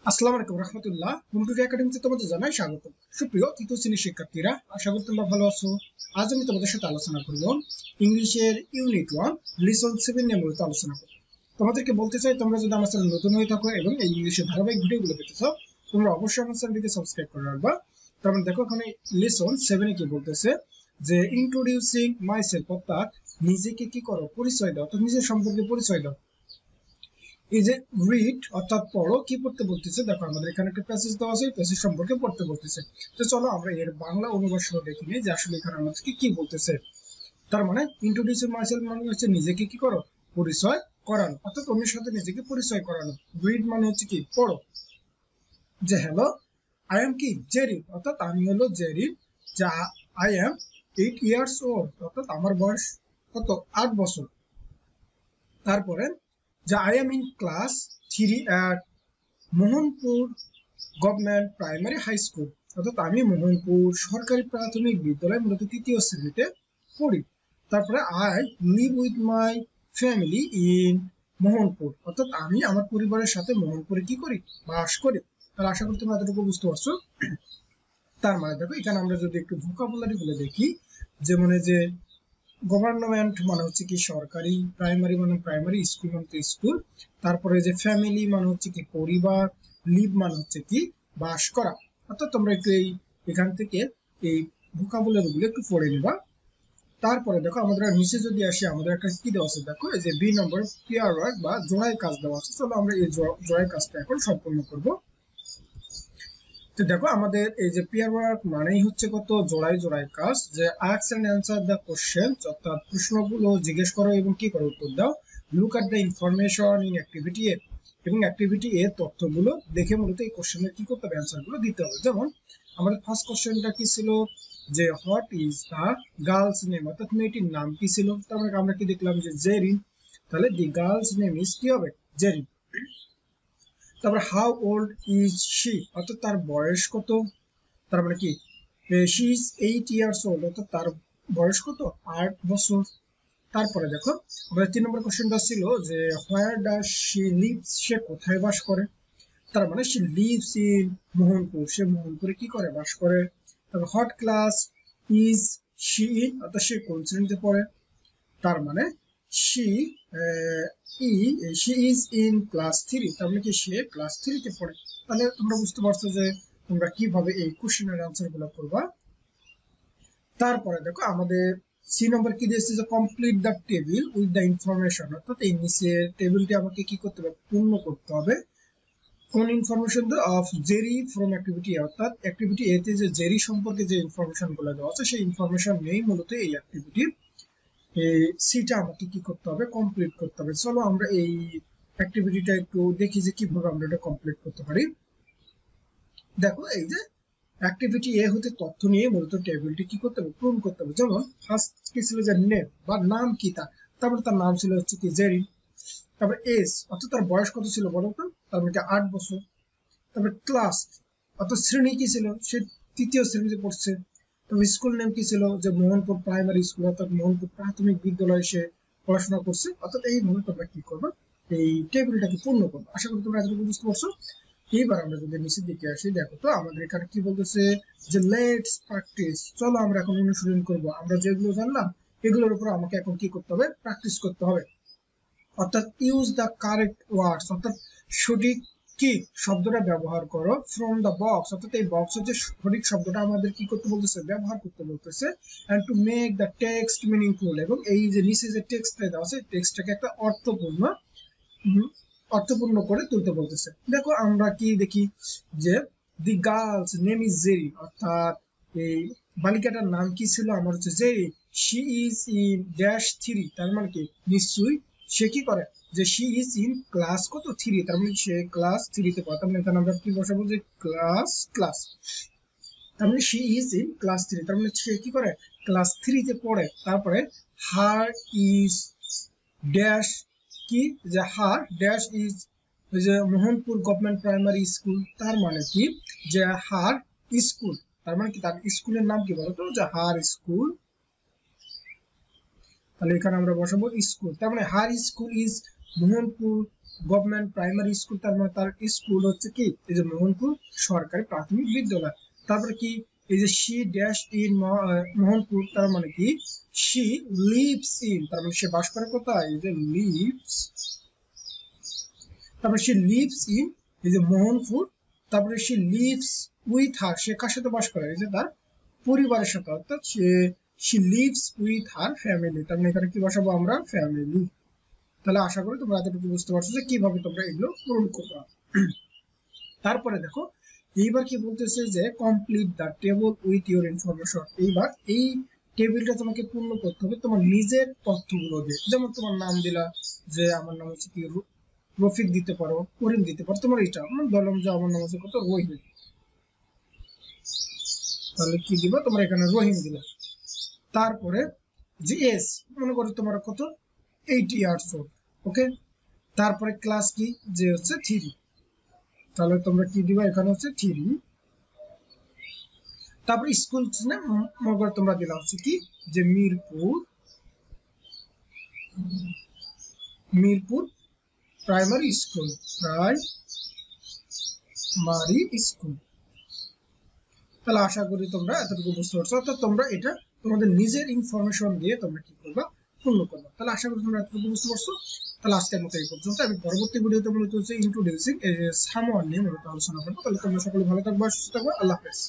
আসসালামু আলাইকুম রহমতুল্লাহ। কম্পিউটার একাডেমিতে তোমাদের জানাই স্বাগত। সুপ্রিয় তৃতীয় শ্রেণীর শিক্ষার্থীরা, আশা করি তোমরা ভালো আছো। আজ আমি তোমাদের সাথে আলোচনা করব ইংলিশের ইউনিট 1 লিসন 7 নিয়ে মূলত আলোচনা করব। তোমাদেরকে বলতে চাই, তোমরা যদি আমার চ্যানেল নতুন হয়ে থাকো এবং এই ইংলিশের ধারাবাহিক ভিডিওগুলো পেতে চাও, তোমরা অবশ্যই আমার চ্যানেলটিকে সাবস্ক্রাইব করে রাখবা। তারপর দেখো এখানে লিসন 7 কি বলতেছে যে ইন্ট্রোডিউসিং মাইসেলফ, অর্থাৎ নিজেকে কি করো, পরিচয় দাও, অর্থাৎ নিজের সম্পর্কে পরিচয় দাও। এই যে রিড অর্থাৎ পড়ো, কি পড়তে বলতেছে দেখো, আমাদের এখানে একটা প্যাসেজ দেওয়া আছে, প্যাসেজ সম্পর্কে পড়তে বলতেছে। তো চলো আমরা এর বাংলা অনুবাদ সহ দেখে নিই যে আসলে এখানে আমাদেরকে কি বলতেছে। তার মানে ইন্ট্রোডিউস মাইসেলফ মানে হচ্ছে নিজেকে কি করো, পরিচয় করানো, অর্থাৎ অন্যের সাথে নিজেকে পরিচয় করানো। রিড মানে হচ্ছে কি, পড়ো। যে হ্যালো, আই এম কি জেরিন, অর্থাৎ আমি হলো জেরিন। যা আই এম 8 ইয়ার্স ওল্ড, অর্থাৎ আমার বয়স কত, 8 বছর। তারপরে যে I am in class 3 at Mohanpur government primary high school, অর্থাৎ আমি মোহনপুর সরকারি প্রাথমিক বিদ্যালয় মূলত 3য় শ্রেণীতে পড়ি। তারপরে I live with my family in Mohanpur, অর্থাৎ আমি আমার পরিবারের সাথে মোহনপুরে কি করি, বাস করি। তাহলে আশা করি তোমরা এতটুকু বুঝতে পারছো। তার মানে দেখো এখানে আমরা যদি একটু ভোকাবুলারি গুলো দেখি, যেমন যে গভর্নমেন্ট মানে হচ্ছে কি সরকারি, প্রাইমারি মানে প্রাইমারি, স্কুল মানে স্কুল, তারপরে যে ফ্যামিলি মানে হচ্ছে কি পরিবার, লিভ মানে হচ্ছে কি বাস করা। অর্থাৎ তোমরা একটু এখান থেকে এই ভোকাবুলারি গুলো একটু পড়ে নিবা। তারপরে দেখো আমাদের নিচে যদি আসি, আমাদের একটা কি দেওয়া আছে দেখো, এই যে বি নম্বর পেয়ার ওয়ার্ক বা জোড়াই কাজ দেওয়া আছে। চলো আমরা এই জোড়াই কাজটা এখন সম্পূর্ণ করব। তো দেখো আমাদের এই যে পেয়ার ওয়ার্ক মানেই হচ্ছে কত, জোড়াই জোড়াই কাজ। যে ask and answer the question, অর্থাৎ প্রশ্নগুলো জিজ্ঞেস করো এবং কি করো, উত্তর দাও। Look at the information in activity A, এবং অ্যাক্টিভিটি এ তথ্যগুলো দেখে মূলত এই কোশ্চেনের কি করতে হবে, অ্যানসার গুলো দিতে হবে। যেমন আমাদের ফার্স্ট কোশ্চেনটা কি ছিল, যে what is the girl's name, অর্থাৎ মেয়েটির নাম কি ছিল। তারপরে আমরা কি দেখলাম, যে জেরিন, তাহলে দি গার্লস নেম ইজ কি হবে, জেরিন। তারপর হাউ ওল্ড ইজ শি, অর্থাৎ তার বয়স কত। তার মানে কি, শি ইজ 8 ইয়ার্স ওল্ড, অর্থাৎ তার বয়স কত, 8 বছর। তারপরে দেখো আমাদের 3 নম্বর কোশ্চেনটা ছিল যে হোয়ার ডাজ শি লিভস, সে কোথায় বাস করে। তার মানে শি লিভস ইন মোহনপুর, সে মোহনপুরে কি করে, বাস করে। তারপর what class is she in, অর্থাৎ সে কোন শ্রেণীতে পড়ে। তার মানে she she is in class 3, তার মানে কি সে ক্লাস 3 তে পড়ে। তাহলে তোমরা বুঝতে পারছো যে তোমরা কিভাবে এই কোশ্চেনের আনসার গুলো করবা। তারপরে দেখো আমাদের সি নম্বর কি দিয়েছে, যে complete the table with the information, অর্থাৎ এই নিচে টেবিলটি আমাকে কি করতে হবে, পূর্ণ করতে হবে। কোন information of Jerry from activity, অর্থাৎ অ্যাক্টিভিটি এ তে যে জেরি সম্পর্কে যে ইনফরমেশন গুলো দেওয়া আছে, সেই ইনফরমেশন নেই মূলত এই অ্যাক্টিভিটি সিটা আমাকে কি করতে হবে, কমপ্লিট করতে হবে। চলো আমরা এই অ্যাক্টিভিটিটা একটু দেখি যে কিভাবে আমরা এটা কমপ্লিট করতে পারি। দেখো এই যে অ্যাক্টিভিটি এ হতে তথ্য নিয়ে মূলত টেবিলটি কি করতে হবে, পূরণ করতে হবে। যেমন ফার্স্ট কি ছিল, যে নেম বা নাম কি তার, তারপরে তার নাম ছিল হচ্ছে কি জেরিন। তারপর এজ, অর্থাৎ তার বয়স কত ছিল বলো তো, তার মানে 8 বছর। তারপরে ক্লাস, অর্থাৎ শ্রেণী কি ছিল, সে 3য় শ্রেণীতে পড়ছে। তবে স্কুল নেম কি ছিল, যে মোহনপুর প্রাইমারি স্কুল, অর্থাৎ মোহনপুর প্রাথমিক বিদ্যালয়ে সে পড়াশোনা করছে। অর্থাৎ এইভাবে তোমরা কি করবে, এই টেবিলটাকে পূর্ণ করবে। আশা করি তোমরা এতটুকু বুঝতে পারছো। এইবার আমরা যদি নিচের দিকে আসি, দেখো তো আমাদের এখানে কি বলতেছে, যে লেটস প্র্যাকটিস, চলো আমরা এখন অনুশীলন করব। আমরা যেগুলো জানলাম এগুলোর উপর আমাকে এখন কি করতে হবে, প্র্যাকটিস করতে হবে। অর্থাৎ ইউজ দ্য কারেক্ট ওয়ার্ডস, অর্থাৎ সঠিক কি শব্দটা ব্যবহার করো। ফ্রম দ্য বক্স, অর্থাৎ এই বক্সের যে সঠিক শব্দটা আমাদের কি করতে বলতেছে, ব্যবহার করতে বলতেছে। And to make the text meaningful, এবং এই যে নিচে যে টেক্সটটা দেওয়া আছে, টেক্সটটাকে একটা অর্থপূর্ণ করে তুলতে বলতেছে। দেখো আমরা কি দেখি, যে the girl's name is Jerry, অর্থাৎ এই বালিকাটার নাম কি ছিল, আমার হচ্ছে Jerry. She is in dash 3, তার মানে কি নিশ্চয়ই সে কি করে, যে শি ইজ ইন ক্লাস কত, 3, তার মানে সে ক্লাস 3 তে পড়ে। তার মানে এখানে আমরা কি বসাবো, যে ক্লাস, তার মানে শি ইজ ইন ক্লাস 3, তার মানে সে কি করে, ক্লাস 3 তে পড়ে। তারপরে হার ইজ ড্যাশ কি, যে হার ড্যাশ ইজ, ওই যে মোহনপুর গভর্নমেন্ট প্রাইমারি স্কুল, তার মানে কি, যে হার স্কুল, তার মানে কি তার স্কুলের নাম কি বলতো, যে হার স্কুল। তাহলে এখানে আমরা বসাবো স্কুল, তার মানে her school is Mohanpur government primary school, তার মানে তার স্কুল হচ্ছে কি এই যে মোহনপুর সরকারি প্রাথমিক বিদ্যালয়। তারপরে কি এই যে শি ড্যাশ ইন মোহনপুর, তার মানে কি শি লিভস ইন, তার মানে সে বাস করে কোথায়, এই যে লিভস, তারপরে সে লিভস ইন এই যে মোহনপুর। তারপরে সে লিভস উইথ হার, সে কার সাথে বাস করে, এই যে তার পরিবারের সাথে, অর্থাৎ সে লিভস উইথ হার ফ্যামিলি, তার মানে এখানে কি বসাবো আমরা, ফ্যামিলি। তাহলে আশা করি তোমরা এতটুকু বুঝতে পারছো যে কিভাবে তোমরা এগুলো পূরণ করবে। তারপরে দেখো এইবার কি বলতেছে যে complete the table with your information. এইবার এই টেবিলটা তোমাকে পূর্ণ করতে হবে তোমার নিজের তথ্যগুলো দিয়ে। যেমন তোমার নাম দিলা, যে আমার নাম হচ্ছে কি রফিক দিতে পারো, করিম দিতে পারো, তোমার এটা বললাম যে আমার নাম হচ্ছে কত রহিম, তাহলে কি দিবা তোমরা এখানে রহিম দিলা। তারপরে যে এস, মনে করো তোমার কত 80 ইয়ার্স ওল্ড, ওকে। তারপরে ক্লাস কি, যে হচ্ছে 3, তাহলে তোমরা কি দিবা এখানে হচ্ছে 3। তারপরে স্কুল নেম মনে করো তোমরা দিলা হচ্ছে কি যে মিরপুর প্রাইমারি স্কুল, তাহলে আশা করি তোমরা এতটুকু বুঝতে পারছো। অর্থাৎ তোমরা এটা তোমাদের নিজের ইনফরমেশন দিয়ে তোমরা কি করবা, পূর্ণ করবা। তাহলে আশা করি তোমরা এতটুকু বুঝতে পারছো। তাহলে আজকের মতো এই পর্যন্ত। আমি পরবর্তী ভিডিওতে মূলত হচ্ছে ইন্ট্রোডিউসিং সামওয়ান নিয়ে মূলত আলোচনা করবো। তাহলে তোমরা সকলে ভালো থাকবা, সুস্থ থাকবা, আল্লাহ হাফেজ।